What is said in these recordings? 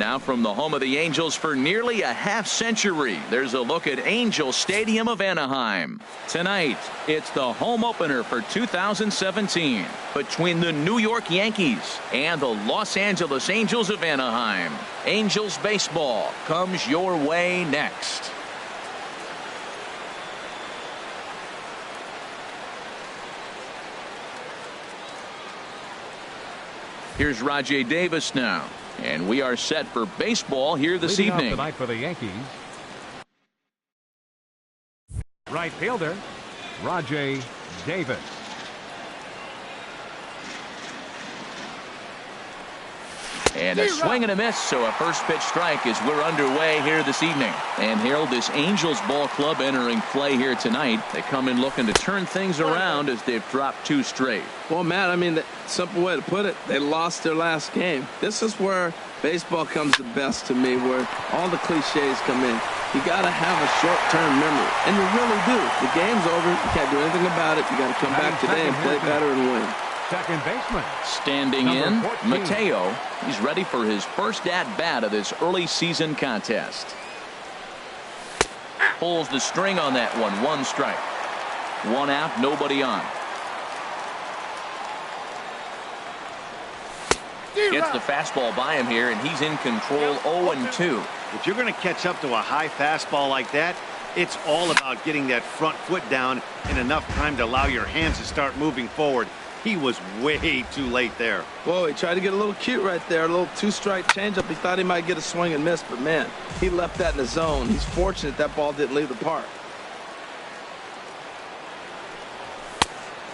Now from the home of the Angels for nearly a half-century, there's a look at Angel Stadium of Anaheim. Tonight, it's the home opener for 2017 between the New York Yankees and the Los Angeles Angels of Anaheim. Angels baseball comes your way next. Here's Rajai Davis now. And we are set for baseball here this evening. Tonight for the Yankees, right fielder Rajai Davis. And a swing and a miss, so a first pitch strike as we're underway here this evening. And Harold, this Angels ball club entering play here tonight. They come in looking to turn things around as they've dropped 2 straight. Well, Matt, I mean, the simple way to put it, they lost their last game. This is where baseball comes the best to me, where all the cliches come in. You got to have a short-term memory, and you really do. The game's over. You can't do anything about it. You got to come back today and play better and win. Second baseman. Standing in, Mateo. He's ready for his first at-bat of this early season contest. Pulls the string on that one. 1 strike. 1 out, nobody on. Gets the fastball by him here, and he's in control. 0-2. If you're going to catch up to a high fastball like that, it's all about getting that front foot down in enough time to allow your hands to start moving forward. He was way too late there. Whoa, he tried to get a little cute right there. A little 2-strike changeup. He thought he might get a swing and miss, but man, he left that in the zone. He's fortunate that ball didn't leave the park.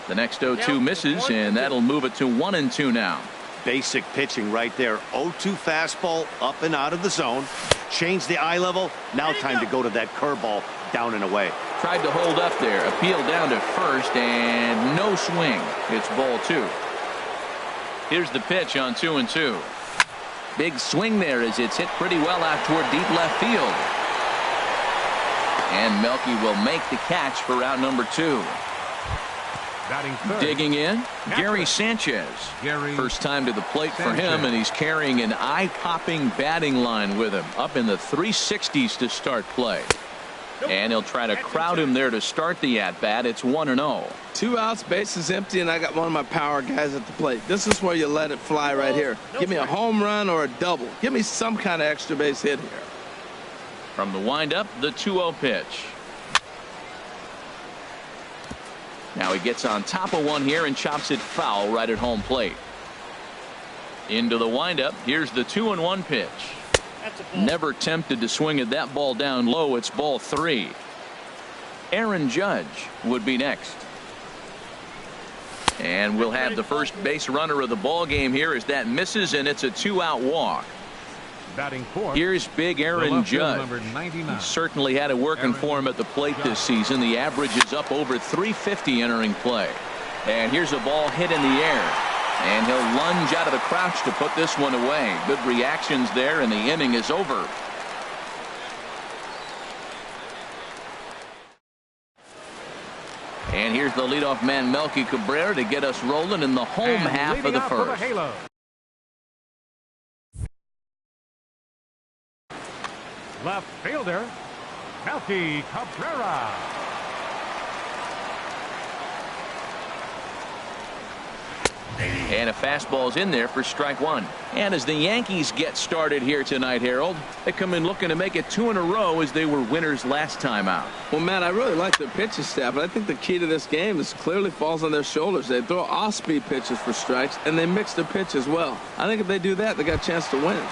The next 0-2 misses, and that'll move it to 1-2 now. Basic pitching right there. 0-2 fastball up and out of the zone. Change the eye level. Now time to go to that curveball down and away. Tried to hold up there. Appeal down to first, and no swing. It's ball 2. Here's the pitch on 2-2. Big swing there as it's hit pretty well out toward deep left field. And Melky will make the catch for out number 2. Digging in, Gary Sanchez. First time to the plate for him, and he's carrying an eye-popping batting line with him. Up in the 360s to start play. And he'll try to crowd him there to start the at-bat. It's 1-0. 2 outs, bases empty, and I got one of my power guys at the plate. This is where you let it fly right here. Give me a home run or a double. Give me some kind of extra base hit here. From the windup, the 2-0 pitch. Now he gets on top of one here and chops it foul right at home plate. Into the windup. Here's the 2-1 pitch. Never tempted to swing at that ball down low. It's ball 3. Aaron Judge would be next. And we'll have the first base runner of the ball game here as that misses, and it's a 2-out walk. Batting fourth, here's big Aaron Judge. He certainly had it working for him at the plate this season. The average is up over 350 entering play. And here's a ball hit in the air. And he'll lunge out of the crouch to put this one away. Good reactions there, and the inning is over. And here's the leadoff man, Melky Cabrera, to get us rolling in the home half of the first. Left fielder, Melky Cabrera. And a fastball's in there for strike 1. And as the Yankees get started here tonight, Harold, they come in looking to make it 2 in a row as they were winners last time out. Well, Matt, I really like their pitching staff, but I think the key to this game is clearly falls on their shoulders. They throw off-speed pitches for strikes, and they mix their pitch as well. I think if they do that, they got a chance to win.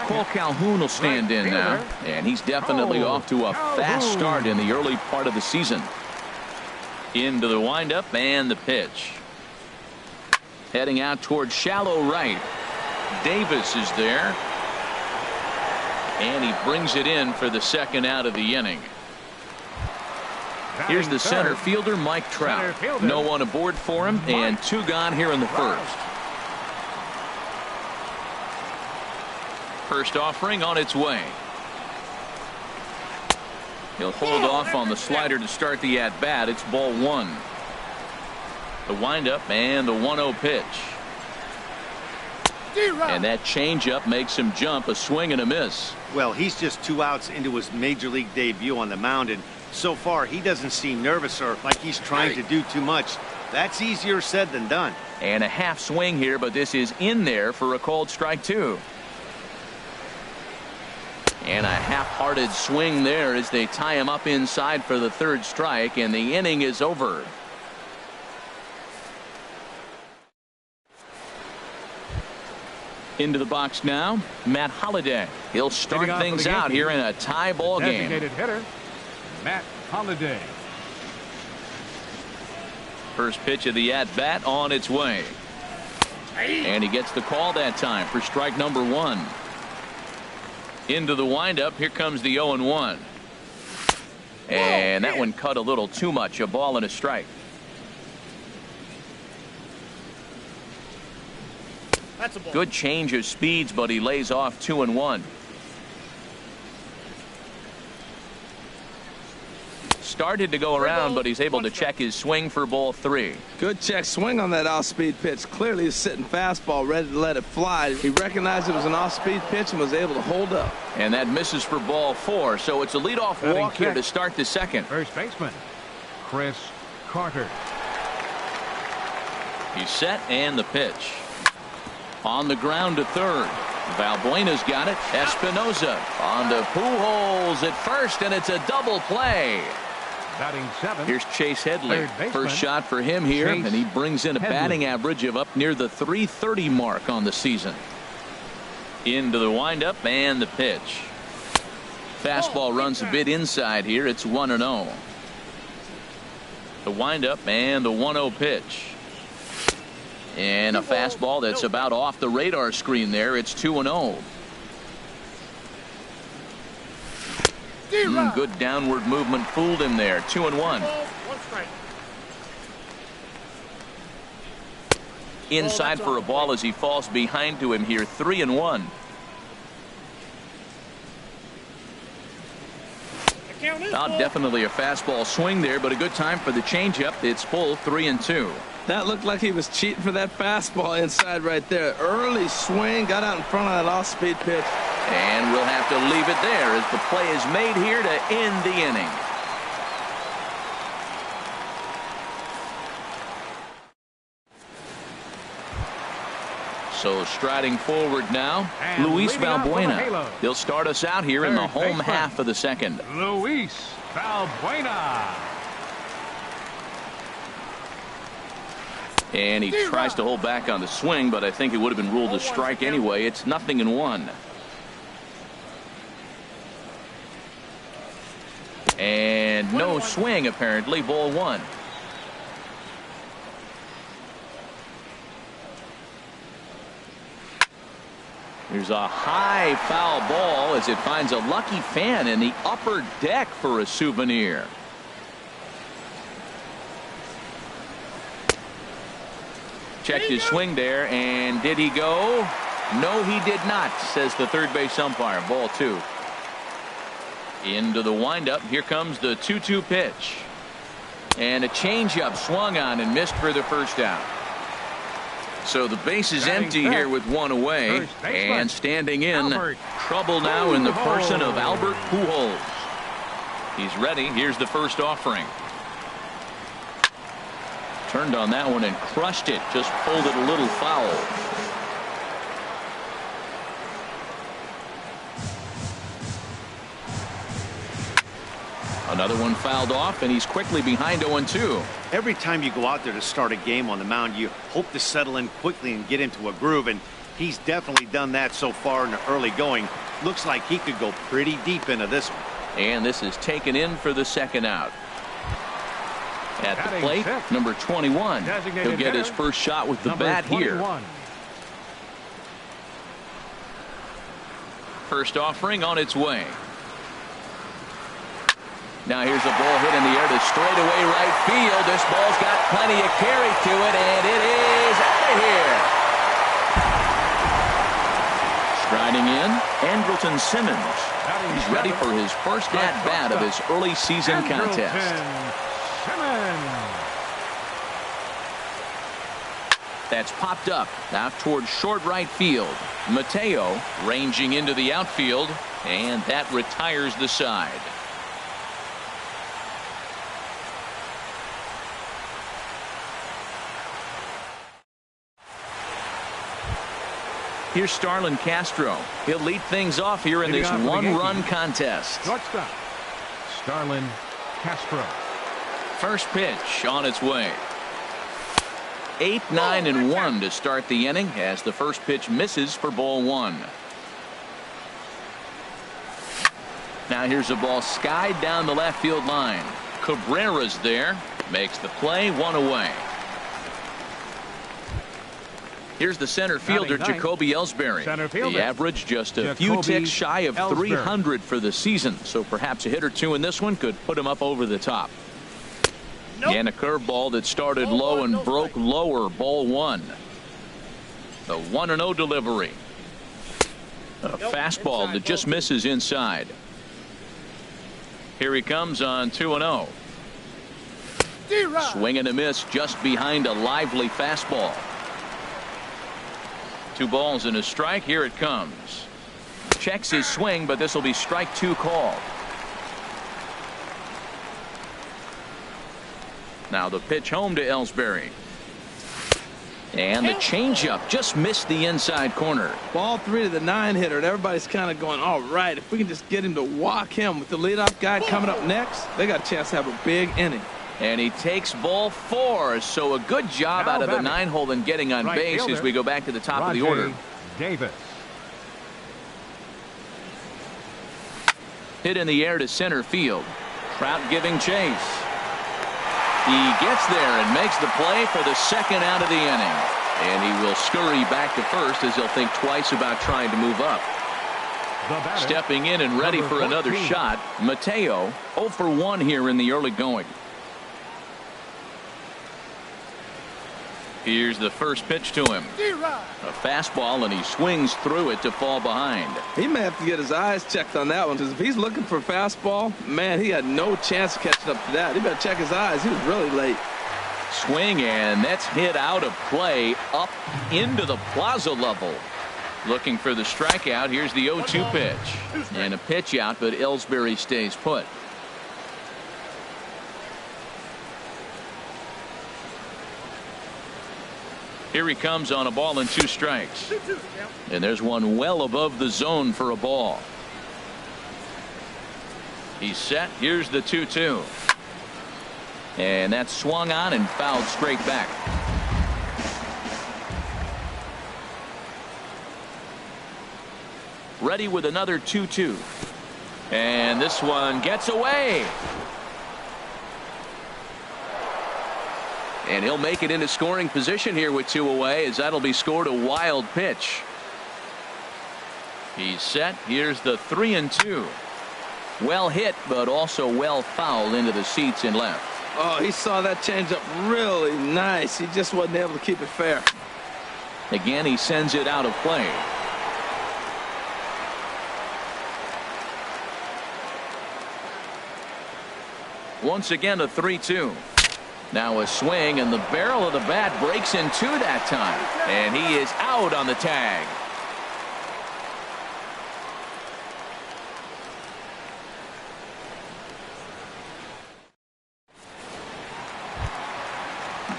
Cole Calhoun will stand in now, and he's definitely off to a fast start in the early part of the season. Into the windup and the pitch. Heading out towards shallow right. Davis is there. And he brings it in for the second out of the inning. Here's the center fielder, Mike Trout. No one aboard for him, and 2 gone here in the first. First offering on its way. He'll hold off on the slider to start the at-bat. It's ball 1. The windup and the 1-0 pitch. And that changeup makes him jump, a swing and a miss. Well, he's just 2 outs into his major league debut on the mound, and so far he doesn't seem nervous or like he's trying to do too much. That's easier said than done. And a half swing here, but this is in there for a called strike 2. And a half-hearted swing there as they tie him up inside for the 3rd strike, and the inning is over. Into the box now, Matt Holliday. He'll start things out here in a tie ball game. Designated hitter, Matt Holliday. First pitch of the at-bat on its way. And he gets the call that time for strike number 1. Into the windup. Here comes the 0-1. And that one cut a little too much. A ball and a strike. Good change of speeds, but he lays off 2-1. Started to go around, but he's able to check his swing for ball 3. Good check swing on that off-speed pitch. Clearly he's sitting fastball, ready to let it fly. He recognized it was an off-speed pitch and was able to hold up. And that misses for ball 4, so it's a leadoff walk here to start the 2nd. First baseman, Chris Carter. He's set, and the pitch. On the ground to 3rd. Valbuena's got it. Espinosa on to Pujols at first, and it's a double play. Batting 7. Here's Chase Headley. First shot for him here, and he brings in a batting average of up near the .330 mark on the season. Into the windup and the pitch. Fastball runs a bit inside here. It's 1-0. The windup and the 1-0 pitch. And a fastball that's about off the radar screen there. It's 2-0. Good downward movement fooled him there. 2-1. Inside for a ball as he falls behind to him here. 3-1. Definitely a fastball swing there, but a good time for the changeup. It's full. 3-2. That looked like he was cheating for that fastball inside right there. Early swing, got out in front of that off-speed pitch. And we'll have to leave it there as the play is made here to end the inning. So striding forward now, And Luis Valbuena. Halo. He'll start us out here in the Third home baseman, half of the 2nd. Luis Valbuena. And he tries to hold back on the swing, but I think it would have been ruled a strike anyway. It's 0-1. And no swing, apparently. Ball 1. Here's a high foul ball as it finds a lucky fan in the upper deck for a souvenir. Checked his swing there, and did he go? No, he did not, says the third base umpire. Ball 2. Into the windup. Here comes the 2-2 pitch. And a changeup swung on and missed for the first out. So the base is empty here with 1 away. And standing in, trouble now in the person of Albert Pujols. He's ready. Here's the first offering. Turned on that one and crushed it. Just pulled it a little foul. Another one fouled off, and he's quickly behind 0-2. Every time you go out there to start a game on the mound, you hope to settle in quickly and get into a groove, and he's definitely done that so far in the early going. Looks like he could go pretty deep into this one. And this is taken in for the second out. At the plate, number 21. He'll get his first shot with the bat here. First offering on its way. Now here's a ball hit in the air to straightaway right field. This ball's got plenty of carry to it, and it is out of here. Striding in, Andrelton Simmons. He's ready for his first at-bat of his early season contest. That's popped up out towards short right field. Mateo ranging into the outfield, and that retires the side. Here's Starlin Castro. He'll lead things off here in this one-run contest. Shortstop, Starlin Castro. First pitch on its way. 8, 9, and 1 to start the inning as the first pitch misses for ball 1. Now here's a ball skied down the left field line. Cabrera's there. Makes the play, 1 away. Here's the center fielder, Jacoby Ellsbury. The average just a few ticks shy of 300 for the season, so perhaps a hit or two in this one could put him up over the top. And a curveball that started low and broke lower, ball 1. The 1-0 delivery. A fastball that just misses inside. Here he comes on 2-0. Swing and a miss just behind a lively fastball. 2 balls and a strike. Here it comes. Checks his swing, but this will be strike 2 called. Now the pitch home to Ellsbury. And the changeup just missed the inside corner. Ball 3 to the 9 hitter. And everybody's kind of going, all right, if we can just get him to walk him with the leadoff guy coming up next, they got a chance to have a big inning. And he takes ball 4. So a good job out of the 9-hole in getting on base as we go back to the top of the order. Davis. Hit in the air to center field. Trout giving chase. He gets there and makes the play for the second out of the inning. And he will scurry back to first as he'll think twice about trying to move up. Stepping in and ready for another shot, Mateo 0 for 1 here in the early going. Here's the first pitch to him. A fastball, and he swings through it to fall behind. He may have to get his eyes checked on that one, because if he's looking for a fastball, man, he had no chance of catching up to that. He better check his eyes. He was really late. Swing, and that's hit out of play up into the plaza level. Looking for the strikeout. Here's the 0-2 pitch. And a pitch out, but Ellsbury stays put. Here he comes on a ball and 2 strikes. And there's one well above the zone for a ball. He's set. Here's the 2-2. And that's swung on and fouled straight back. Ready with another 2-2. And this one gets away. And he'll make it into scoring position here with 2 away, as that'll be scored a wild pitch. He's set. Here's the 3-2. Well hit, but also well fouled into the seats in left. Oh, he saw that changeup really nice. He just wasn't able to keep it fair. Again, he sends it out of play. Once again, a 3-2. Now a swing, and the barrel of the bat breaks in 2 that time. And he is out on the tag.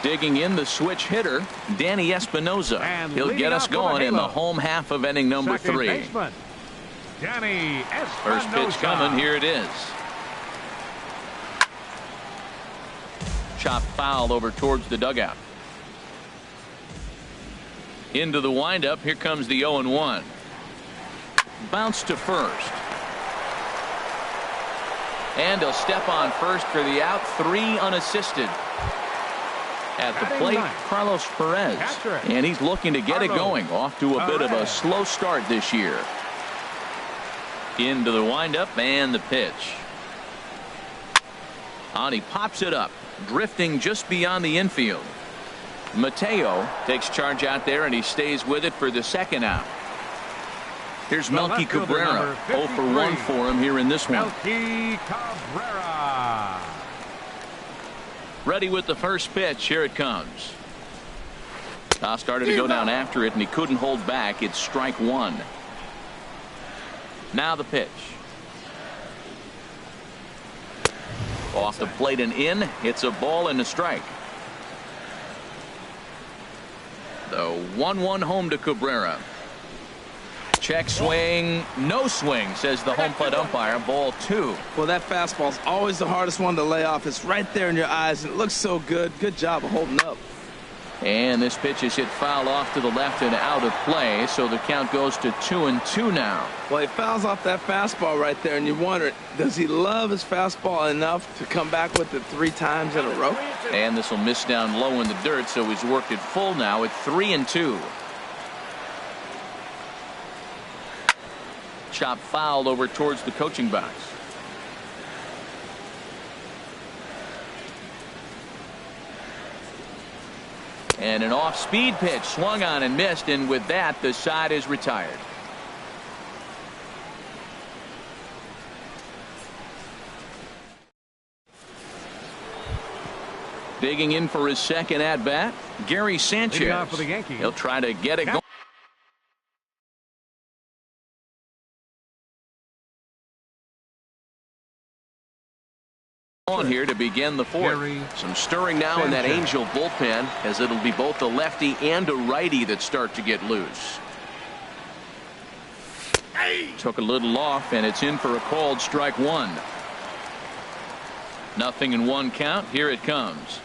Digging in the switch hitter, Danny Espinosa. He'll get us going in the home half of inning number 3. Baseman, Danny Espinosa. First pitch coming. Here it is. Chop foul over towards the dugout. Into the windup. Here comes the 0-1. Bounce to first. And he'll step on first for the out. 3 unassisted. At the plate, Carlos Perez. And he's looking to get it going. Off to a bit of a slow start this year. Into the windup and the pitch. And he pops it up, drifting just beyond the infield. Mateo takes charge out there, and he stays with it for the second out. Here's Melky Cabrera. 0 for 1 for him here in this one. Melky Cabrera. Ready with the first pitch. Here it comes. Started to go down after it, and he couldn't hold back. It's strike one. Now the pitch. Off the plate and in. It's a ball and a strike. The 1-1 home to Cabrera. Check swing. No swing, says the home plate umpire. Ball two. Well, that fastball's always the hardest one to lay off. It's right there in your eyes, and it looks so good. Good job of holding up. And this pitch is hit foul off to the left and out of play, so the count goes to 2-2 now. Well, he fouls off that fastball right there, and you wonder, does he love his fastball enough to come back with it 3 times in a row? And this will miss down low in the dirt, so he's worked it full now at 3-2. Chop fouled over towards the coaching box. And an off-speed pitch swung on and missed, and with that the side is retired. Digging in for his second at-bat, Gary Sanchez. Leading off for the Yankees. He'll try to get it going. On here to begin the fourth. Some stirring now in that Angel bullpen, as it'll be both a lefty and a righty that start to get loose. Took a little off, and it's in for a called strike one. 0-1 count. Here it comes.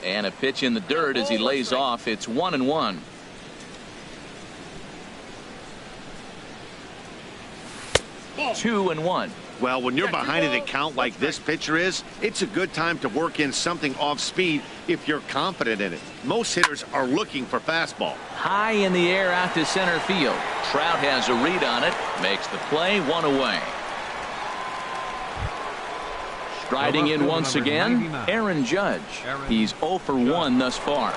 And a pitch in the dirt as he lays off. It's 1-1. Two and one. Well, when you're behind an account like this pitcher is, it's a good time to work in something off speed if you're confident in it. Most hitters are looking for fastball. High in the air out to center field. Trout has a read on it. Makes the play. One away. Striding in once again, Aaron Judge. He's 0 for 1 thus far.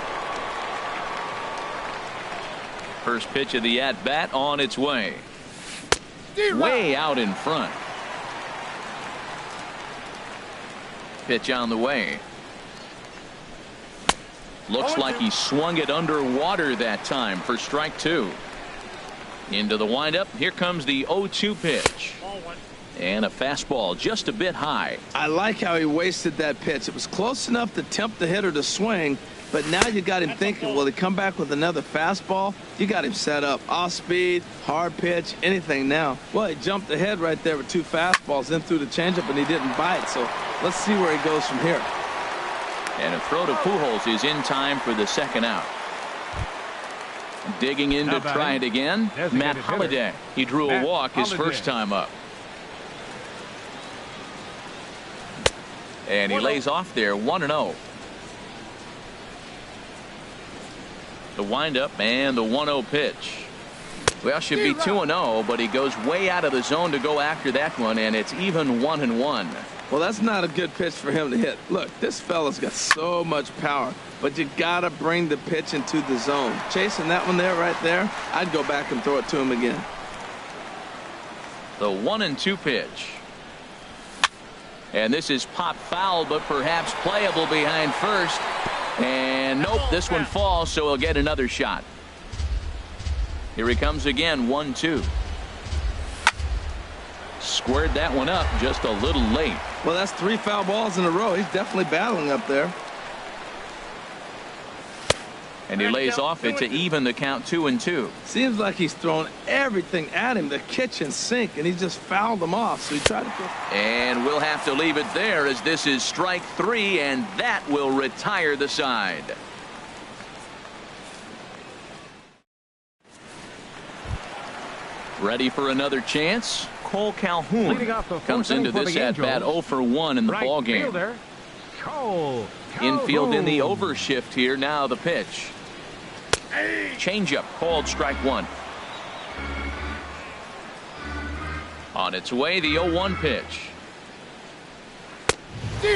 First pitch of the at-bat on its way. Way out in front. Pitch on the way. Looks like he swung it underwater that time for strike two. Into the windup. Here comes the 0-2 pitch. And a fastball just a bit high. I like how he wasted that pitch. It was close enough to tempt the hitter to swing, but now you got him thinking, will he come back with another fastball? You got him set up. Off speed, hard pitch, anything now. Well, he jumped ahead right there with 2 fastballs, then threw the changeup, and he didn't bite. So let's see where he goes from here. And a throw to Pujols is in time for the second out. Digging in to try it again, Matt Holliday. He drew a walk his first time up. And he lays off there, 1-0. The windup and the 1-0 pitch. Well, should be 2-0, but he goes way out of the zone to go after that one, and it's even 1-1. Well, that's not a good pitch for him to hit. Look, this fella's got so much power, but you got to bring the pitch into the zone. Chasing that one there, right there, I'd go back and throw it to him again. The 1-2 pitch. And this is pop foul, but perhaps playable behind first. And nope, this one falls, so he'll get another shot. Here he comes again, 1-2. Squared that one up just a little late. Well, that's 3 foul balls in a row. He's definitely battling up there. And he lays off it to even the count, 2-2. Seems like he's thrown everything at him, the kitchen sink, and he just fouled them off. So he tried to put... And we'll have to leave it there, as this is strike 3, and that will retire the side. Ready for another chance? Cole Calhoun comes into this at-bat 0 for 1 in the ballgame. Infield in the overshift here. Now the pitch. Changeup called strike 1. On its way, the 0-1 pitch.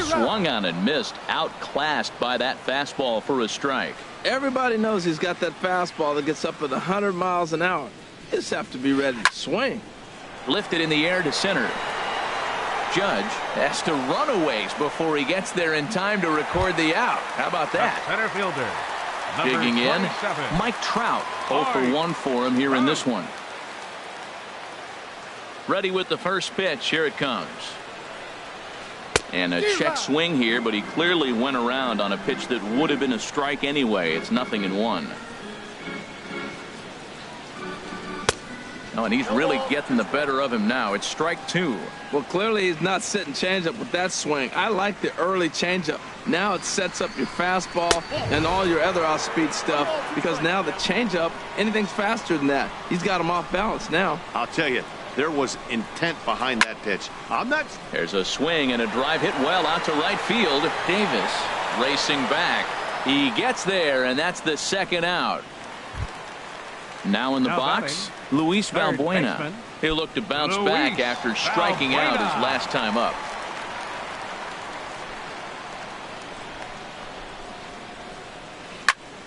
Swung on and missed. Outclassed by that fastball for a strike. Everybody knows he's got that fastball that gets up at 100 miles an hour. You just have to be ready to swing. Lifted in the air to center. Judge has to run a ways before he gets there in time to record the out. How about that? Center fielder, Digging in, 27. Mike Trout. 0 for 1 for him here in this one. Ready with the first pitch. Here it comes. And a check swing here, but he clearly went around on a pitch that would have been a strike anyway. It's 0-1. Oh, and he's really getting the better of him now. It's strike 2. Well, clearly he's not sitting changeup with that swing. I like the early changeup. Now it sets up your fastball and all your other off-speed stuff, because now the changeup, anything's faster than that. He's got him off balance now. I'll tell you, there was intent behind that pitch. I'm not. There's a swing and a drive hit well out to right field. Davis racing back. He gets there, and that's the second out. Now in the box, Luis Valbuena. He'll look to bounce back after striking out his last time up.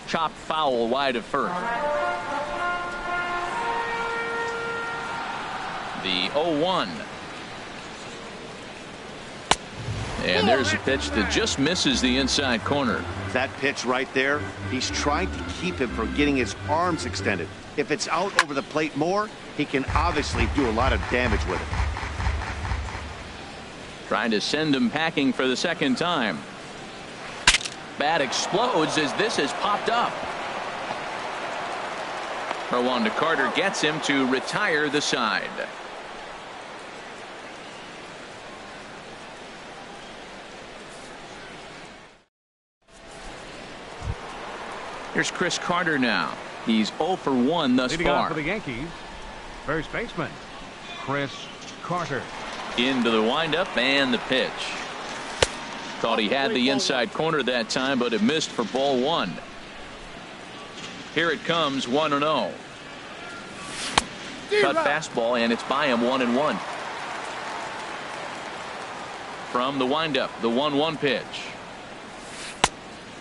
Chopped foul wide of first. The 0-1. And there's a pitch that just misses the inside corner. That pitch right there, he's trying to keep him from getting his arms extended. If it's out over the plate more, he can obviously do a lot of damage with it. Trying to send him packing for the second time. Bat explodes as this has popped up. Rwanda Carter gets him to retire the side. Here's Chris Carter now. He's 0 for 1 thus Leading off far. for the Yankees, first baseman Chris Carter. Into the windup and the pitch. Thought he had the inside corner that time, but it missed for ball 1. Here it comes, 1-0. Cut fastball, and it's by him, 1-1. From the windup, the 1-1 pitch.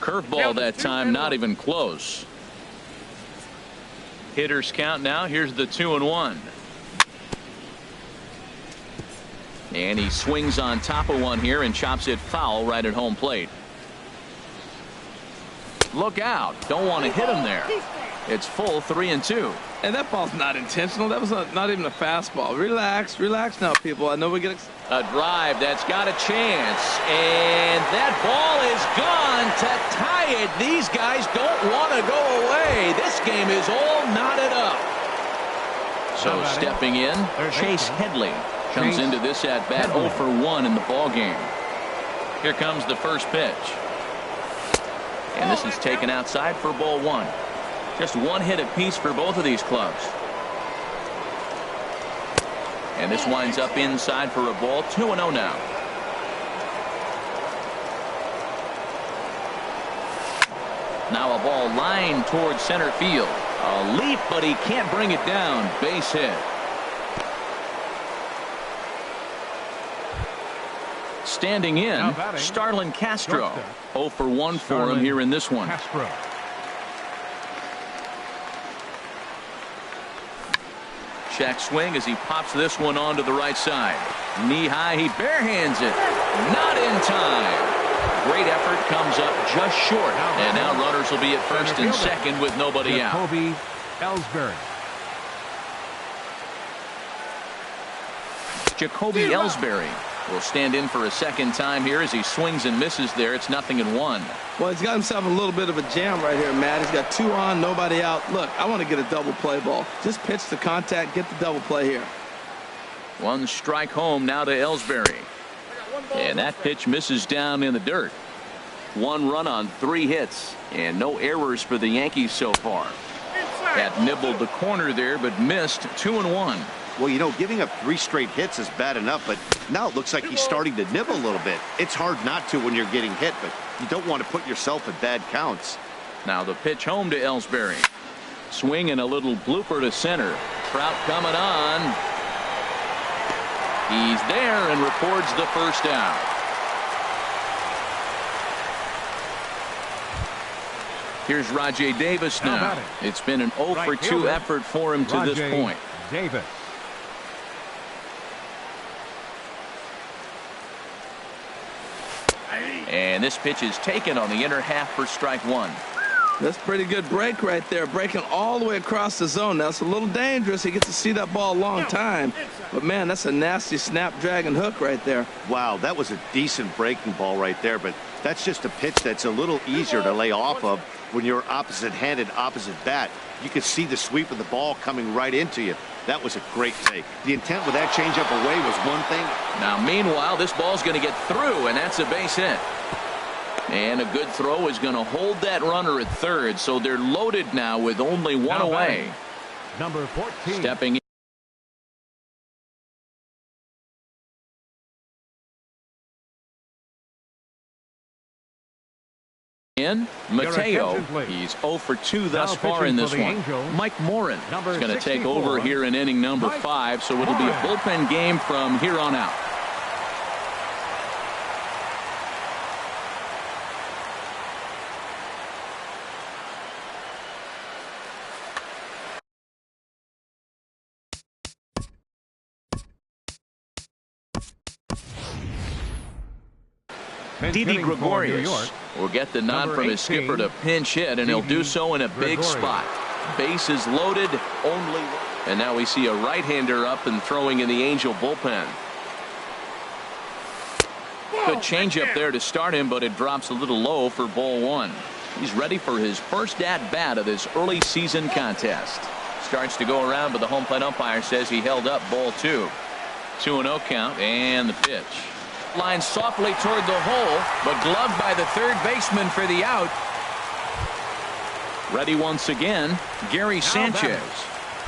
Curveball that time, not even close. Hitters count now. Here's the 2-1. And he swings on top of one here and chops it foul right at home plate. Look out. Don't want to hit him there. It's full 3-2. And that ball's not intentional. That was not even a fastball. Relax, relax now, people. I know we get a drive that's got a chance, and that ball is gone to tie it. These guys don't want to go away. This game is all knotted up. So stepping in, Chase Headley comes into this at bat 0 for 1 in the ball game. Here comes the first pitch, and this is taken outside for ball 1. Just one hit apiece for both of these clubs. And this winds up inside for a ball. 2-0 now. Now a ball lined towards center field. A leap, but he can't bring it down. Base hit. Standing in, Starlin Castro. 0 for 1 for him here in this one. Castro. Check swing as he pops this one onto the right side. Knee high, he barehands it. Not in time. Great effort, comes up just short. And now runners will be at first and second with nobody out. Jacoby Ellsbury. Jacoby Ellsbury will stand in for a second time here as he swings and misses there. It's 0-1. Well, he's got himself a little bit of a jam right here, Matt. He's got 2 on, nobody out. Look, I want to get a double play ball. Just pitch the contact, get the double play here. One strike home now to Ellsbury. And that pitch misses down in the dirt. 1 run on 3 hits, and no errors for the Yankees so far. That nibbled the corner there, but missed. 2-1. Well, you know, giving up 3 straight hits is bad enough, but now it looks like he's starting to nibble a little bit. It's hard not to when you're getting hit, but you don't want to put yourself in bad counts. Now the pitch home to Ellsbury. Swing and a little blooper to center. Trout coming on. He's there and records the first out. Here's Rajay Davis now. It's been an 0 for 2 effort for him to this point. Davis. And this pitch is taken on the inner half for strike 1. That's a pretty good break right there, breaking all the way across the zone. Now, it's a little dangerous. He gets to see that ball a long time. But, man, that's a nasty snapdragon hook right there. Wow, that was a decent breaking ball right there, but that's just a pitch that's a little easier to lay off of when you're opposite-handed, opposite bat. You could see the sweep of the ball coming right into you. That was a great take. The intent with that changeup away was one thing. Now, meanwhile, this ball's going to get through, and that's a base hit. And a good throw is going to hold that runner at third, so they're loaded now with only one away. Number 14. Stepping in, Mateo. He's 0 for 2 thus far in this one. Angels, Mike Morin is going to take 64, over here in inning number 5, so it'll be a bullpen game from here on out. Didi Gregorius will get the nod from his skipper to pinch hit, and he'll do so in a big spot. Bases loaded, only. And now we see a right-hander up and throwing in the Angel bullpen. Good changeup there to start him, but it drops a little low for ball 1. He's ready for his first at-bat of this early season contest. Starts to go around, but the home plate umpire says he held up ball 2. 2-0 count, and the pitch. Line softly toward the hole, but gloved by the third baseman for the out. Ready once again, Gary Sanchez.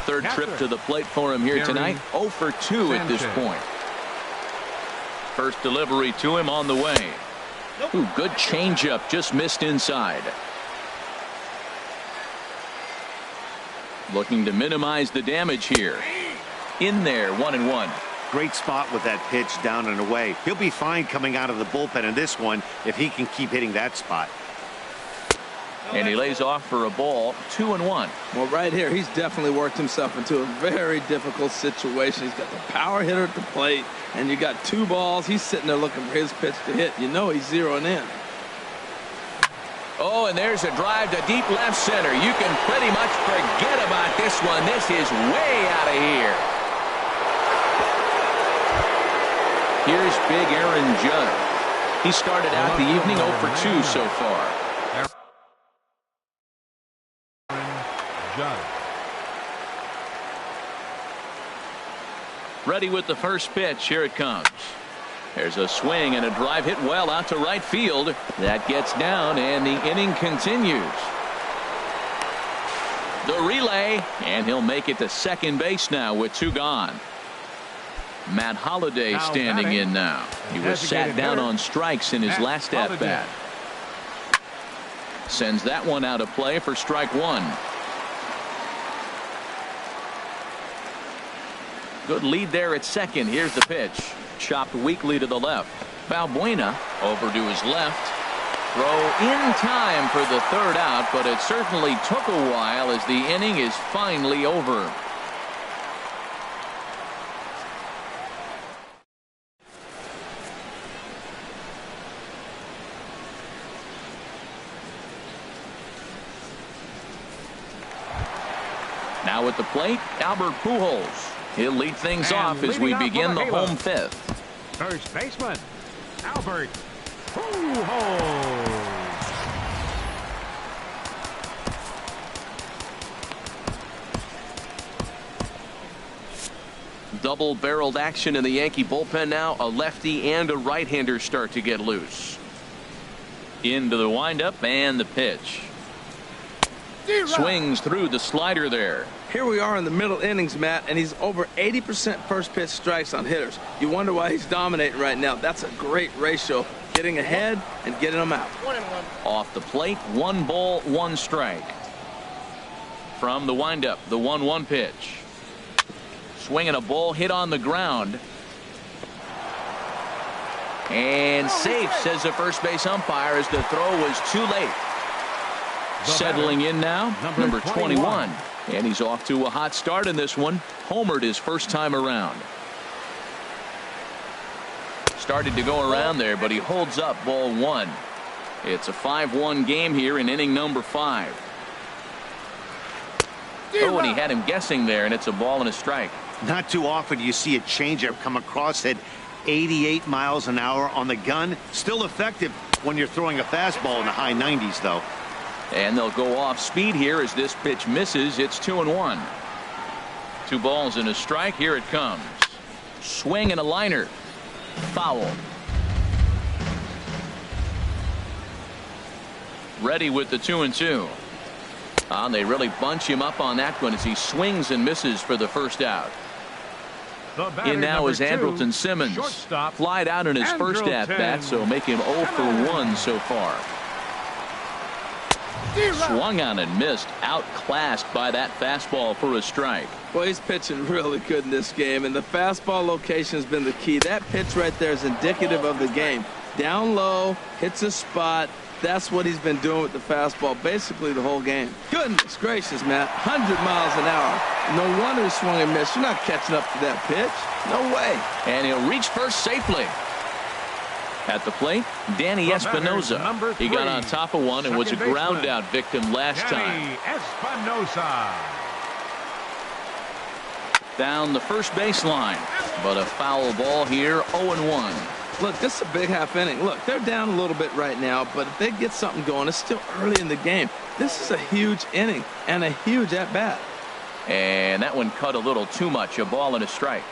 Third trip to the plate for him here tonight. 0 for 2 at this point. First delivery to him on the way. Ooh, good changeup, just missed inside. Looking to minimize the damage here. In there, 1-1. Great spot with that pitch down and away. He'll be fine coming out of the bullpen in this one if he can keep hitting that spot. And he lays off for a ball. 2-1. Well, right here, he's definitely worked himself into a very difficult situation. He's got the power hitter at the plate, and you got 2 balls. He's sitting there looking for his pitch to hit. You know he's zeroing in. Oh, and there's a drive to deep left center. You can pretty much forget about this one. This is way out of here. Here's big Aaron Judge. He started out the evening 0 for 2 so far. Ready with the first pitch. Here it comes. There's a swing and a drive hit well out to right field. That gets down, and the inning continues. The relay, and he'll make it to second base now with 2 gone. Matt Holliday standing in now. He was sat down on strikes in his last at bat. Sends that one out of play for strike 1. Good lead there at second. Here's the pitch. Chopped weakly to the left. Valbuena over to his left. Throw in time for the third out, but it certainly took a while as the inning is finally over. Now at the plate, Albert Pujols. He'll lead things off as we begin the home 5th. First baseman, Albert Pujols. Double-barreled action in the Yankee bullpen now. A lefty and a right-hander start to get loose. Into the windup and the pitch. Swings through the slider there. Here we are in the middle innings, Matt, and he's over 80% first pitch strikes on hitters. You wonder why he's dominating right now. That's a great ratio. Getting ahead and getting them out. 1-1. Off the plate, 1 ball, 1 strike. From the windup, the 1-1 pitch. Swinging a ball hit on the ground. And safe, says the first base umpire, as the throw was too late. Settling in now, number 21. And he's off to a hot start in this one. Homered his first time around. Started to go around there, but he holds up ball 1. It's a 5-1 game here in inning number 5. Oh, and he had him guessing there, and it's a ball and a strike. Not too often you see a changeup come across at 88 miles an hour on the gun. Still effective when you're throwing a fastball in the high 90s, though. And they'll go off speed here as this pitch misses. It's 2-1. 2 balls and a strike. Here it comes. Swing and a liner. Foul. Ready with the 2-2. They really bunch him up on that one as he swings and misses for the first out. In now is Andrelton Simmons. Flied out in his first at-bat, so make him 0 for 1 so far. Swung on and missed. Outclassed by that fastball for a strike. Well, he's pitching really good in this game, and the fastball location has been the key. That pitch right there is indicative of the game. Down low, hits a spot. That's what he's been doing with the fastball basically the whole game. Goodness gracious, Matt. 100 miles an hour. No wonder he swung and missed. You're not catching up to that pitch. No way. And he'll reach first safely. At the plate, Danny Espinosa. He got on top of one and was a ground out victim last time. Espinosa. Down the first baseline, but a foul ball here. 0-1. Look, this is a big half inning. Look, they're down a little bit right now, but if they get something going, it's still early in the game. This is a huge inning and a huge at-bat. And that one cut a little too much. A ball and a strike.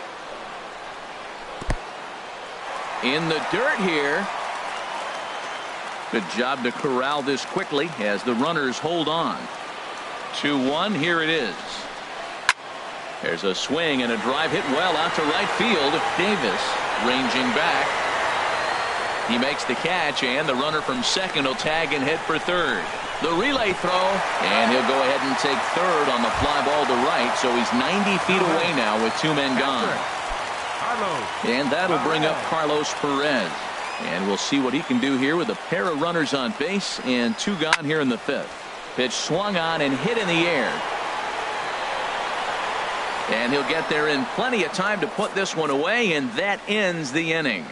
In the dirt here. Good job to corral this quickly as the runners hold on. 2-1. Here it is. There's a swing and a drive hit well out to right field. Davis ranging back. He makes the catch, and the runner from second will tag and head for third. The relay throw, and he'll go ahead and take third on the fly ball to right, so he's 90 feet away now with 2 men gone. And that'll bring up Carlos Perez. And we'll see what he can do here with a pair of runners on base and 2 gone here in the 5th. Pitch swung on and hit in the air. And he'll get there in plenty of time to put this one away, and that ends the inning.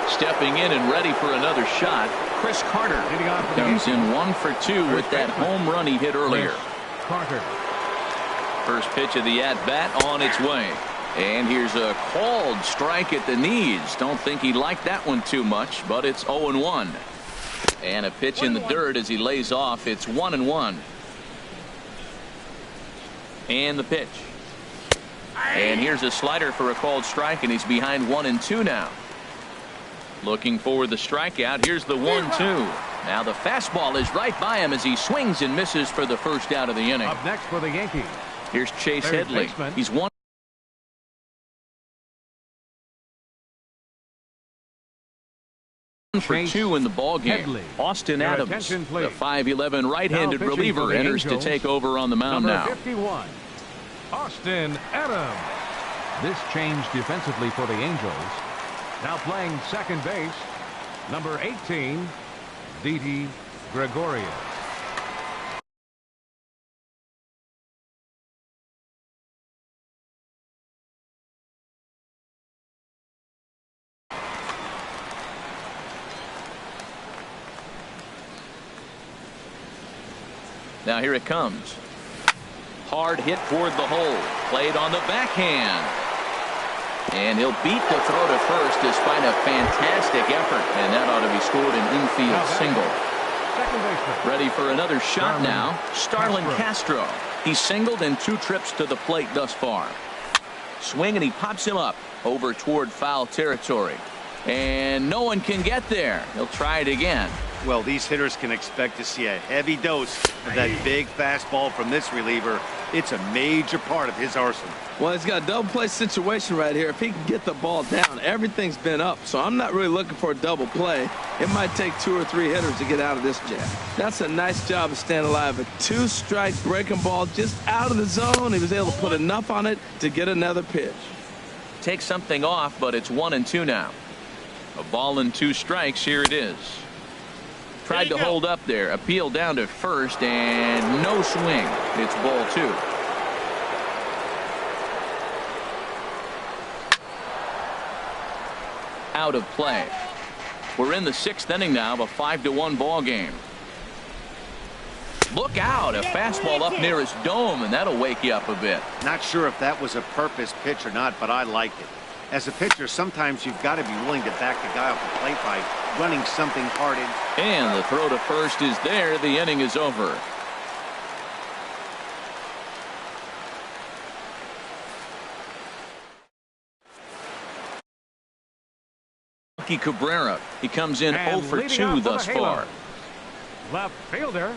Stepping in and ready for another shot, Chris Carter comes in 1 for 2 with that home run he hit earlier. Carter. First pitch of the at-bat on its way. And here's a called strike at the knees. Don't think he liked that one too much, but it's 0-1. And a pitch in the dirt as he lays off. It's 1-1. And the pitch. And here's a slider for a called strike, and he's behind 1-2 now. Looking for the strikeout. Here's the 1-2. Now the fastball is right by him as he swings and misses for the first out of the inning. Up next for the Yankees. Here's Chase Headley. He's 1 for 2 in the ball game. Austin Adams, the 5'11" right-handed reliever, enters to take over on the mound now. 51, Austin Adams. This changed defensively for the Angels. Now playing second base, number 18, Didi Gregorius. Now here it comes. Hard hit toward the hole. Played on the backhand. And he'll beat the throw to first despite a fantastic effort. And that ought to be scored an infield single. Ready for another shot now. Starlin Castro. He's singled in 2 trips to the plate thus far. Swing and he pops him up over toward foul territory. And no one can get there. He'll try it again. Well, these hitters can expect to see a heavy dose of that big fastball from this reliever. It's a major part of his arsenal. Well, he's got a double play situation right here. If he can get the ball down, everything's been up. So I'm not really looking for a double play. It might take 2 or 3 hitters to get out of this jam. That's a nice job of staying alive. A 2-strike breaking ball just out of the zone. He was able to put enough on it to get another pitch. Take something off, but it's 1-2 now. A ball and 2 strikes. Here it is. Tried to hold up there. Appeal down to first, and no swing. It's ball 2. out of play. We're in the 6th inning now of a 5-1 ball game. Look out, a fastball up near his dome, and that'll wake you up a bit. Not sure if that was a purpose pitch or not, but I liked it. As a pitcher, sometimes you've got to be willing to back the guy off the plate by running something hard in. And the throw to first is there. The inning is over. Cabrera. He comes in And 0 for leading 2 off for thus the halo, far. left fielder,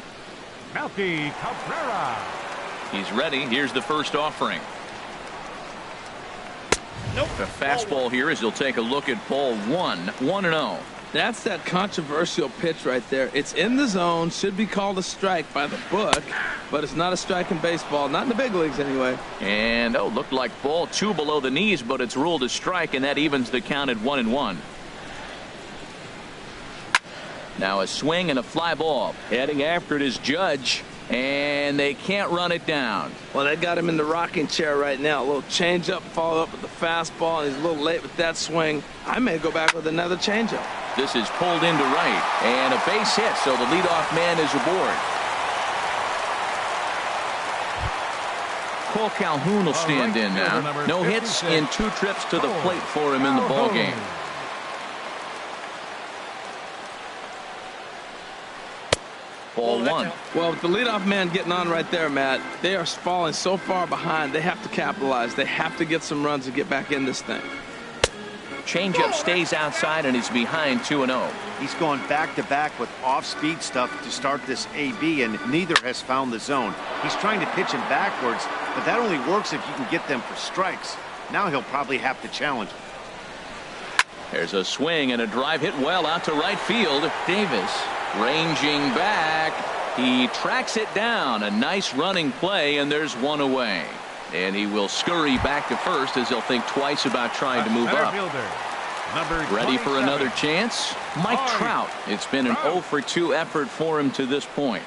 Melky Cabrera. He's ready. Here's the first offering. The fastball here as he'll take a look at ball 1. 1-0. That's that controversial pitch right there. It's in the zone, should be called a strike by the book, but it's not a strike in baseball, not in the big leagues anyway. And looked like ball 2 below the knees, but it's ruled a strike, and that evens the count at 1-1. Now a swing and a fly ball. Heading after it is Judge, and they can't run it down. Well, they got him in the rocking chair right now. A little changeup, follow up with the fastball, and he's a little late with that swing. I may go back with another changeup. This is pulled into right, and a base hit, so the leadoff man is aboard. Cole Calhoun will stand in now. No hits in 2 trips to the plate for him in the ball game. Ball 1. Well, with the leadoff man getting on right there, Matt, they are falling so far behind. They have to capitalize. They have to get some runs to get back in this thing. Changeup stays outside and he's behind 2-0. He's gone back-to-back with off-speed stuff to start this AB, and neither has found the zone. He's trying to pitch him backwards, but that only works if you can get them for strikes. Now he'll probably have to challenge. There's a swing and a drive hit well out to right field. Davis ranging back. He tracks it down. A nice running play, and there's one away. And he will scurry back to first as he'll think twice about trying to move up. Ready for another chance? Mike Trout. It's been an 0 for 2 effort for him to this point.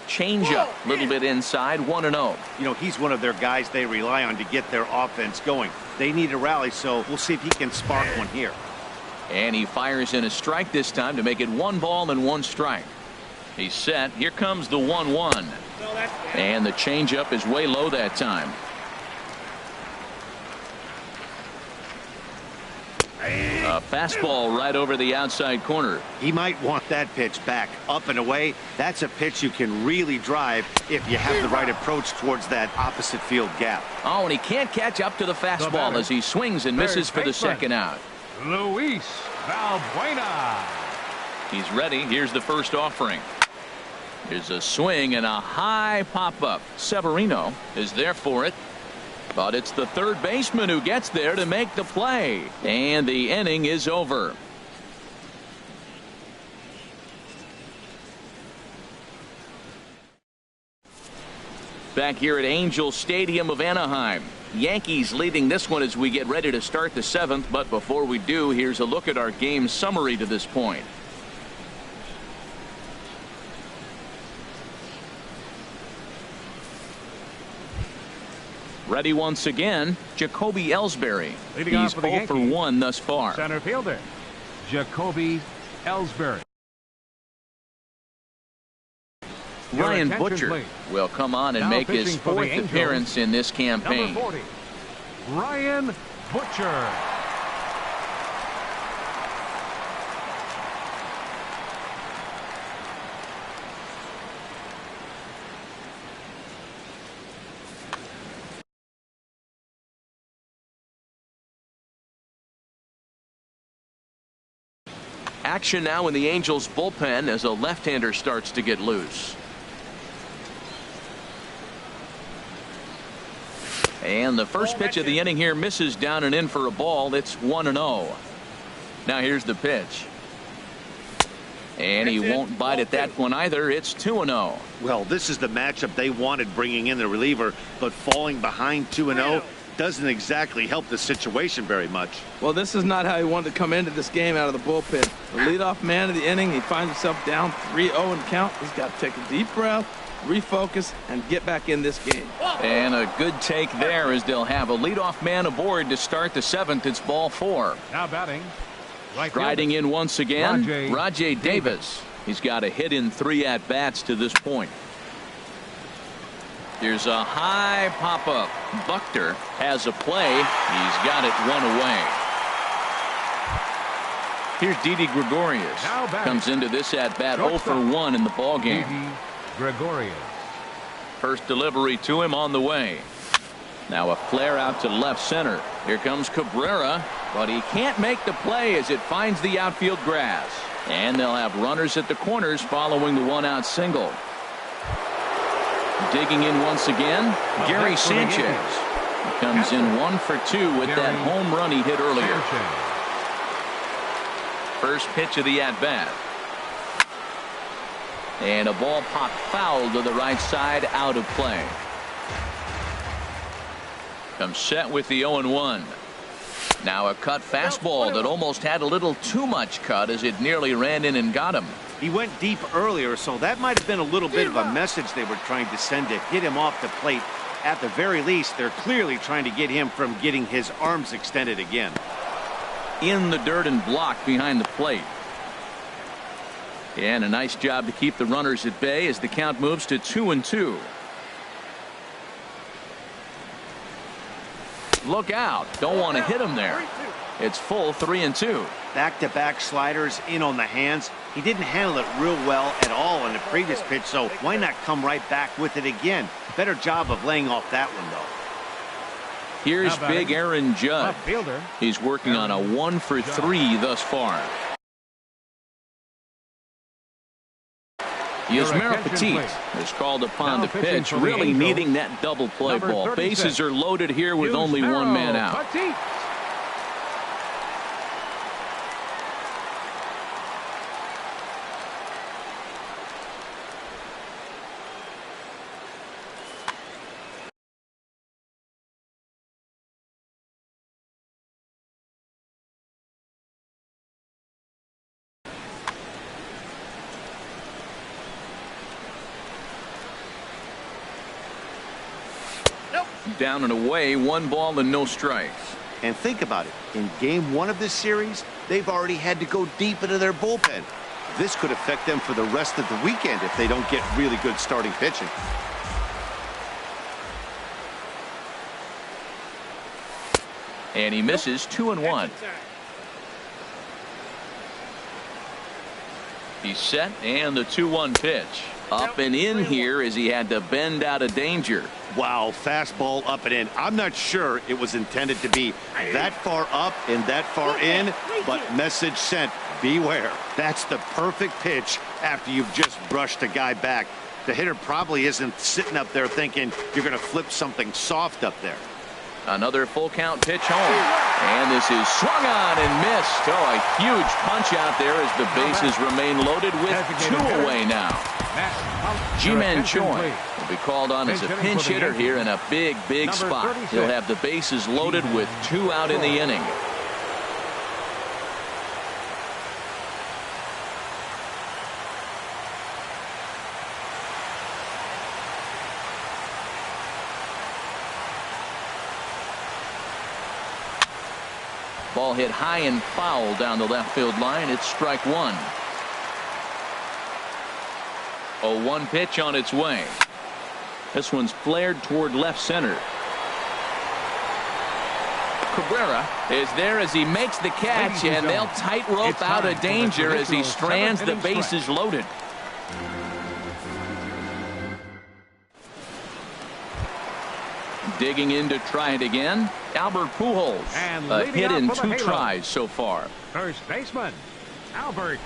Changeup, a little bit inside, 1-0. You know, he's one of their guys they rely on to get their offense going. They need a rally, so we'll see if he can spark one here. And he fires in a strike this time to make it 1 ball and 1 strike. He's set. Here comes the 1-1. And the changeup is way low that time. A fastball right over the outside corner. He might want that pitch back, up and away. That's a pitch you can really drive if you have the right approach towards that opposite field gap. Oh, and he can't catch up to the fastball as he swings and misses for the second out. Luis Valbuena. He's ready. Here's the first offering. Here's a swing and a high pop-up. Severino is there for it. But it's the third baseman who gets there to make the play. And the inning is over. Back here at Angel Stadium of Anaheim. Yankees leading this one as we get ready to start the 7th. But before we do, here's a look at our game summary to this point. Ready once again, Jacoby Ellsbury. He's 0 for 1 thus far. Center fielder, Jacoby Ellsbury. Ryan Butcher will come on and make his 4th appearance in this campaign. Number 40, Ryan Butcher. Action now in the Angels bullpen as a left-hander starts to get loose. And the first pitch of the inning here misses down and in for a ball. It's 1-0. Now here's the pitch. And he won't bite at that one either. It's 2-0. Well, this is the matchup they wanted, bringing in the reliever, but falling behind 2-0, doesn't exactly help the situation very much. Well, this is not how he wanted to come into this game out of the bullpen. The leadoff man of the inning, he finds himself down 3-0 in count. He's got to take a deep breath, refocus, and get back in this game. And a good take there as they'll have a leadoff man aboard to start the 7th. It's ball 4. Now batting. Right Riding fielder. in once again, Rajai Rajai Davis. He's got a hit in 3 at-bats to this point. There's a high pop-up. Buchter has a play. He's got it 1 away. Here's Didi Gregorius. Comes into this at-bat 0 for 1 in the ballgame. Didi Gregorius. First delivery to him on the way. Now a flare out to left center. Here comes Cabrera, but he can't make the play as it finds the outfield grass. And they'll have runners at the corners following the 1-out single. Digging in once again, Gary Sanchez. He comes in 1 for 2 with that home run he hit earlier. First pitch of the at-bat. And a ball popped foul to the right side, out of play. Comes set with the 0-1. Now a cut fastball that almost had a little too much cut as it nearly ran in and got him. He went deep earlier, so that might have been a little bit of a message they were trying to send to hit him off the plate. At the very least, they're clearly trying to get him from getting his arms extended again. In the dirt and blocked behind the plate. And a nice job to keep the runners at bay as the count moves to 2-2. Look out. Don't want to hit him there. It's full 3-2. Back-to-back sliders in on the hands. He didn't handle it real well at all in the previous pitch, so why not come right back with it again? Better job of laying off that one, though. Here's big Aaron Judd. Fielder. He's working on a 1 for 3 thus far. Yusmeiro Petit is called upon to pitch, really needing that double play ball. Bases are loaded here with only 1 man out. Down and away, 1 ball and no strikes. And think about it. In game 1 of this series, they've already had to go deep into their bullpen. This could affect them for the rest of the weekend if they don't get really good starting pitching. And he misses 2-1. He's set, and the 2-1 pitch. Up and in here as he had to bend out of danger. Wow, fastball up and in. I'm not sure it was intended to be that far up and that far in, but message sent, beware. That's the perfect pitch after you've just brushed a guy back. The hitter probably isn't sitting up there thinking you're going to flip something soft up there. Another full count pitch home. And this is swung on and missed. Oh, a huge punch out there as the bases remain loaded with 2 away now. Ji-Man Choi will be called on as a pinch hitter here in a big spot. He'll have the bases loaded with 2 out in the inning. Ball hit high and foul down the left field line. It's strike 1. 0-1 pitch on its way. This one's flared toward left center. Cabrera is there as he makes the catch, and they'll tightrope out of danger as he strands the bases loaded. Digging in to try it again, Albert Pujols. A hit in 2 tries so far. First baseman, Albert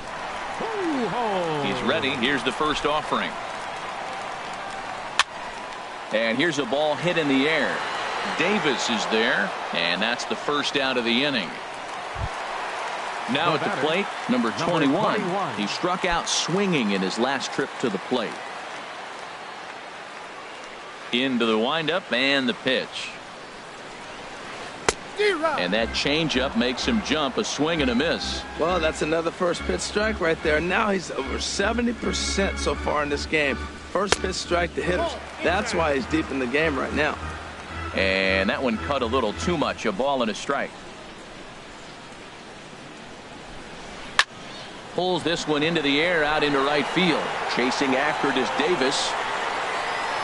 Pujols. He's ready. Here's the first offering. And here's a ball hit in the air. Davis is there, and that's the first out of the inning. Now at the plate, number 21. He struck out swinging in his last trip to the plate. Into the windup and the pitch. And that changeup makes him jump, a swing and a miss. Well, that's another first pitch strike right there. Now he's over 70% so far in this game. First pitch strike to hitters. That's why he's deep in the game right now. And that one cut a little too much. A ball and a strike. Pulls this one into the air out into right field. Chasing after it is Davis.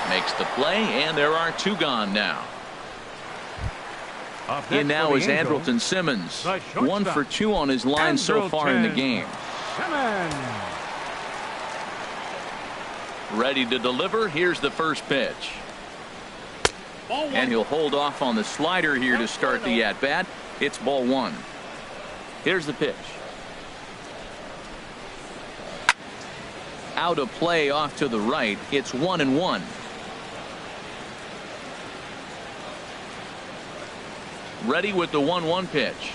Makes the play, and there are two gone now. In now is Andrelton Simmons. 1 for 2 on his line so far in the game. Ready to deliver. Here's the first pitch. And he'll hold off on the slider here to start the at-bat. It's ball 1. Here's the pitch. Out of play off to the right. It's 1-1. Ready with the 1-1 pitch.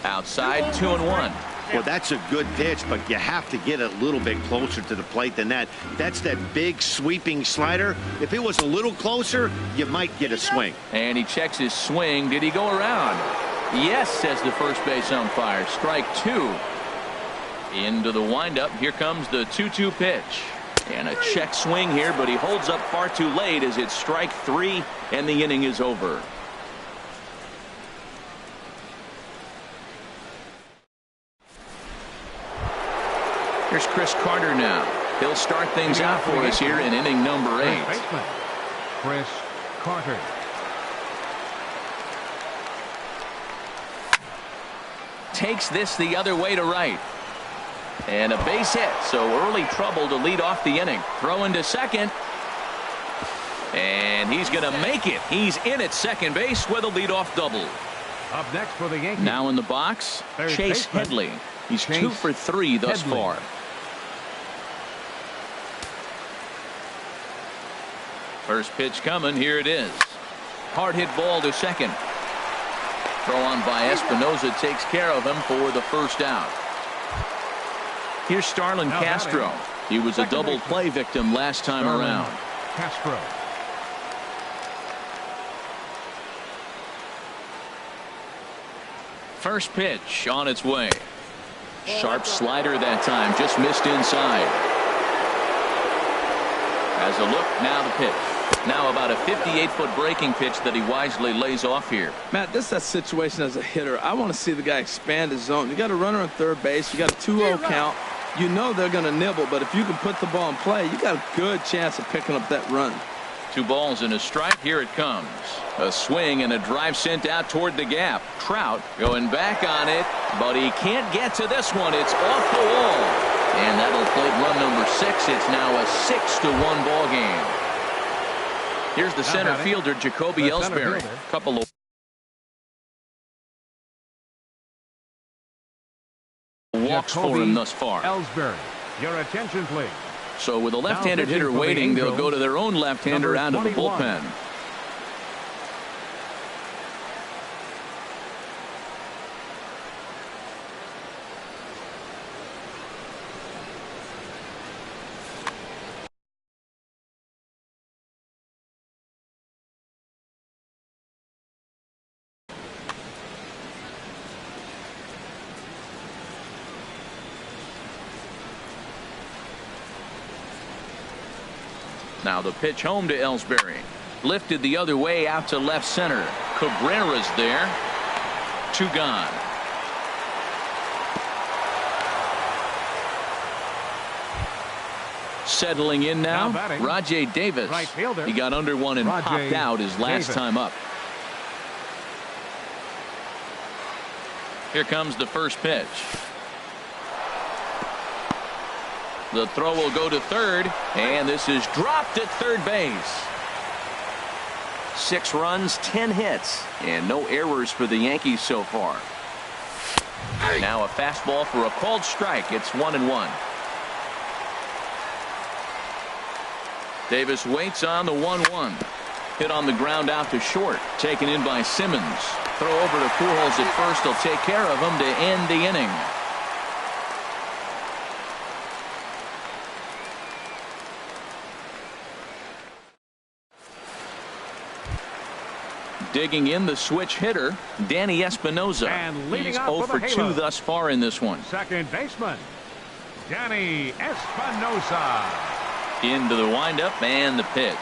Outside, 2-1. Well, that's a good pitch, but you have to get a little bit closer to the plate than that. That's that big sweeping slider. If it was a little closer, you might get a swing. And he checks his swing. Did he go around? Yes, says the first base umpire. Strike 2. Into the windup. Here comes the 2-2 pitch. And a check swing here, but he holds up far too late as it's strike 3, and the inning is over. Here's Chris Carter now. He'll start things out for us here in inning number 8. Chris Carter. Takes this the other way to right. And a base hit, so early trouble to lead off the inning. Throw into second. And he's going to make it. He's in at second base with a leadoff double. Up next for the Yankees. Now in the box, Chase Headley. He's 2 for 3 thus far. First pitch coming. Here it is. Hard hit ball to second. Throw on by Espinosa takes care of him for the first out. Here's Starlin Castro. He was a double play victim last time around. Castro. First pitch on its way. Sharp slider that time, just missed inside. As a look, now the pitch. Now about a 58-foot breaking pitch that he wisely lays off here. Matt, this is that situation as a hitter. I want to see the guy expand his zone. You got a runner on third base. You got a 2-0 count. You know they're going to nibble, but if you can put the ball in play, you got a good chance of picking up that run. 2 balls and a strike. Here it comes. A swing and a drive sent out toward the gap. Trout going back on it, but he can't get to this one. It's off the wall. And that'll plate run number 6. It's now a 6-1 ball game. Here's the center fielder, Jacoby Ellsbury. Couple of walks for him thus far. Ellsbury, your attention, please. So with a left-handed hitter waiting, they'll go to their own left-hander out of the bullpen. Now the pitch home to Ellsbury. Lifted the other way out to left center. Cabrera's there. 2 gone. Settling in now, Rajai Davis. Right fielder. He got under one and popped out his last time up. Here comes the first pitch. The throw will go to third, and this is dropped at third base. 6 runs, 10 hits, and no errors for the Yankees so far. Now a fastball for a called strike. It's 1-1. Davis waits on the 1-1. Hit on the ground out to short. Taken in by Simmons. Throw over to Pujols at first. He'll take care of him to end the inning. Digging in, the switch hitter, Danny Espinosa. And leading He's off 0 with for a 2 halo. thus far in this one. Second baseman, Danny Espinosa. Into the windup and the pitch.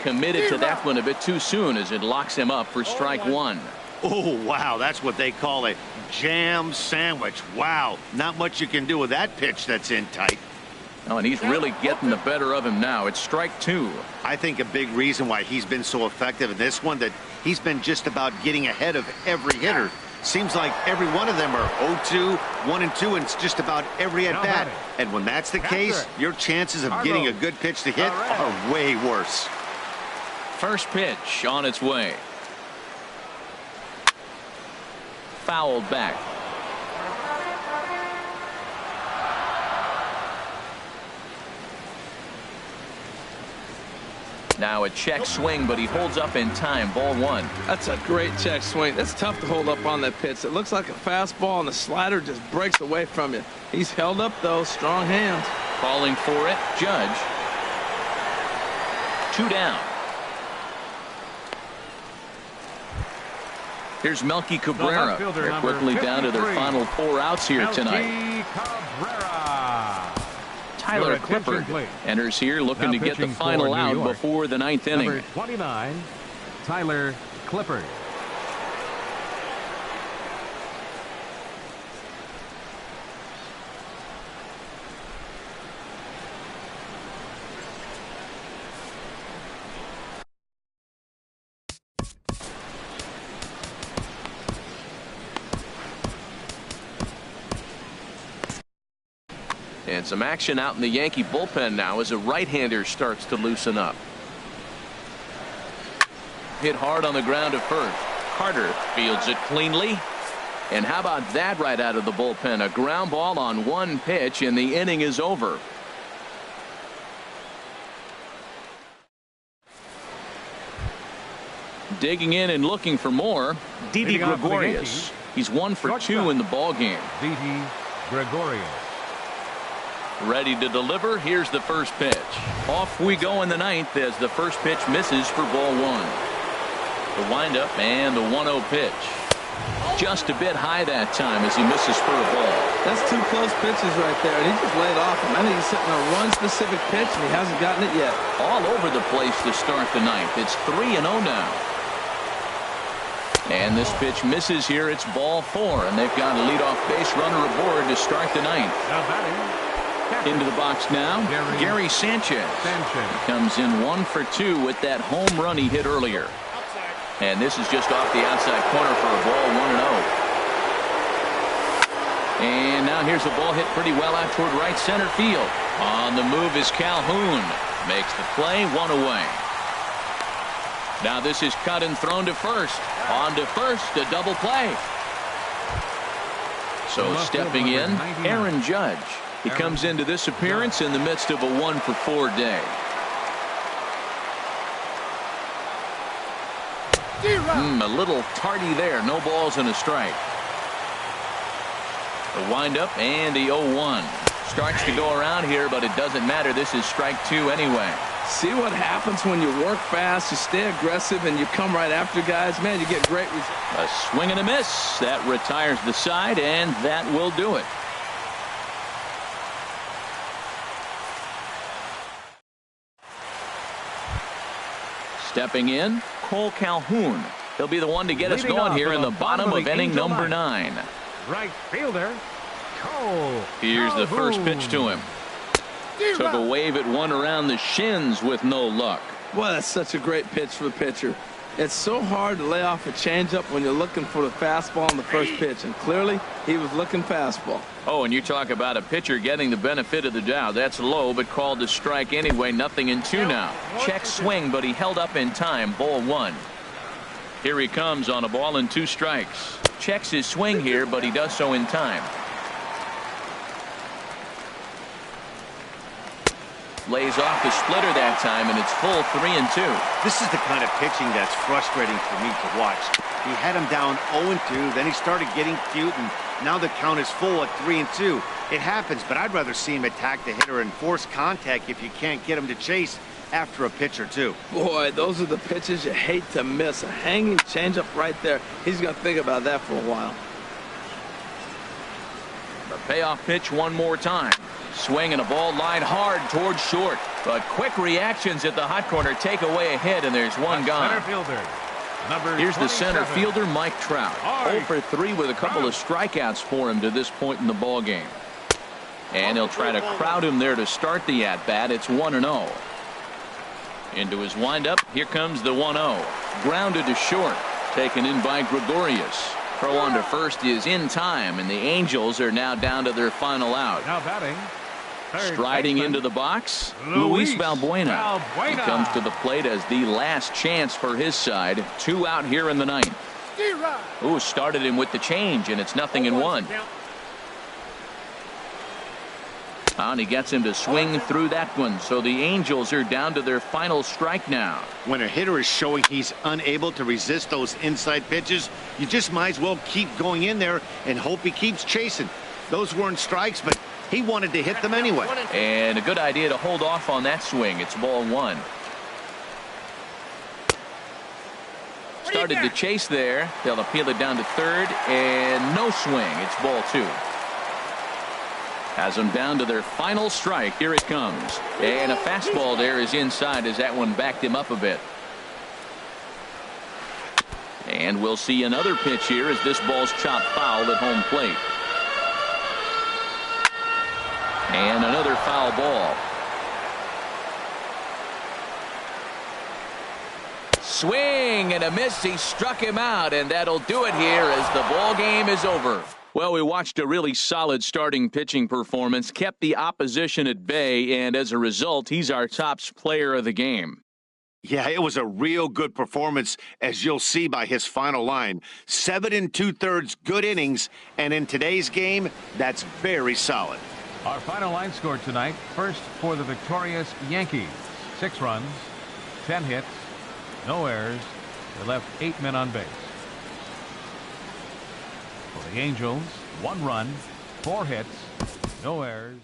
Committed to that one a bit too soon as it locks him up for strike one. Oh, wow, that's what they call a jam sandwich. Wow, not much you can do with that pitch that's in tight. Oh, and he's really getting the better of him now. It's strike two. I think a big reason why he's been so effective in this one, that he's been just about getting ahead of every hitter. Seems like every one of them are 0-2, 1-2, and it's just about every at-bat. And when that's the case, your chances of getting a good pitch to hit are way worse. First pitch on its way. Fouled back. Now a check swing, but he holds up in time. Ball one. That's a great check swing. That's tough to hold up on that pitch. It looks like a fastball, and the slider just breaks away from you. He's held up, though. Strong hands. Calling for it, Judge. 2 down. Here's Melky Cabrera. They're quickly down to their final 4 outs here tonight. Tyler Clippard enters here looking to get the final out before the 9th inning. Number 29, Tyler Clippard. And some action out in the Yankee bullpen now as a right-hander starts to loosen up. Hit hard on the ground at first. Carter fields it cleanly. And how about that right out of the bullpen? A ground ball on one pitch, and the inning is over. Digging in and looking for more, Didi Gregorius. He's 1 for 2 in the ballgame. Didi Gregorius. Ready to deliver. Here's the first pitch. Off we go in the 9th as the first pitch misses for ball one. The windup and the 1-0 pitch. Just a bit high that time as he misses for a ball. That's 2 close pitches right there, and he just laid off him. I think he's sitting on one specific pitch, and he hasn't gotten it yet. All over the place to start the 9th. It's 3-0 now. And this pitch misses here. It's ball 4, and they've got a leadoff base runner aboard to start the 9th. Into the box now, Gary Sanchez. Comes in 1 for 2 with that home run he hit earlier. And this is just off the outside corner for a ball, 1-0. And now here's a ball hit pretty well out toward right center field. On the move is Calhoun. Makes the play, 1 away. Now this is cut and thrown to first. On to first, a double play. So stepping in, Aaron Judge. He comes into this appearance in the midst of a 1 for 4 day. A little tardy there. No balls and a strike. The windup and the 0-1. Starts to go around here, but it doesn't matter. This is strike 2 anyway. See what happens when you work fast, you stay aggressive, and you come right after guys. Man, you get great results. A swing and a miss. That retires the side, and that will do it. Stepping in, Cole Calhoun. He'll be the one to get us going here in the bottom of inning number 9. Right fielder, Cole. Here's the first pitch to him. Took a wave at one around the shins with no luck. Boy, that's such a great pitch for the pitcher. It's so hard to lay off a changeup when you're looking for the fastball on the first pitch, and clearly he was looking fastball. Oh, and you talk about a pitcher getting the benefit of the doubt. That's low, but called to strike anyway. 0-2 now. Check swing, but he held up in time. Ball 1. Here he comes on a ball and 2 strikes. Checks his swing here, but he does so in time. Lays off the splitter that time, and it's full 3-2. This is the kind of pitching that's frustrating for me to watch. He had him down 0-2, then he started getting cute, and now the count is full at 3-2. It happens, but I'd rather see him attack the hitter and force contact if you can't get him to chase. after a pitch or two. Boy, those are the pitches you hate to miss. A hanging changeup right there. He's going to think about that for a while. The payoff pitch one more time. Swing and a ball line hard towards short. But quick reactions at the hot corner take away a hit, and there's one gone. Center fielder, number Here's the 27. center fielder, Mike Trout. 0 for 3 with a couple of strikeouts for him to this point in the ball game. And he'll try to crowd him there to start the at-bat. It's 1-0. Into his windup. Here comes the 1-0. Grounded to short. Taken in by Gregorius. Throw on to first is in time, and the Angels are now down to their final out. Now batting. Third Striding baseman, into the box, Luis Luis Valbuena. He Valbuena. comes to the plate as the last chance for his side. 2 out here in the ninth. Ooh, started him with the change, and it's 0-1. And he gets him to swing through that one. So the Angels are down to their final strike now. When a hitter is showing he's unable to resist those inside pitches, you just might as well keep going in there and hope he keeps chasing. Those weren't strikes, but he wanted to hit them anyway. And a good idea to hold off on that swing. It's ball 1. Started the chase there. They'll appeal it down to third, and no swing. It's ball 2. Has them down to their final strike. Here it comes. And a fastball there is inside as that one backed him up a bit. And we'll see another pitch here as this ball's chopped foul at home plate. And another foul ball. Swing and a miss. He struck him out, and that'll do it here as the ball game is over. Well, we watched a really solid starting pitching performance, kept the opposition at bay, and as a result, he's our top player of the game. Yeah, it was a real good performance, as you'll see by his final line. 7 2/3 good innings, and in today's game, that's very solid. Our final line score tonight. First for the victorious Yankees. 6 runs, 10 hits, no errors. They left 8 men on base. For the Angels, 1 run, 4 hits, no errors.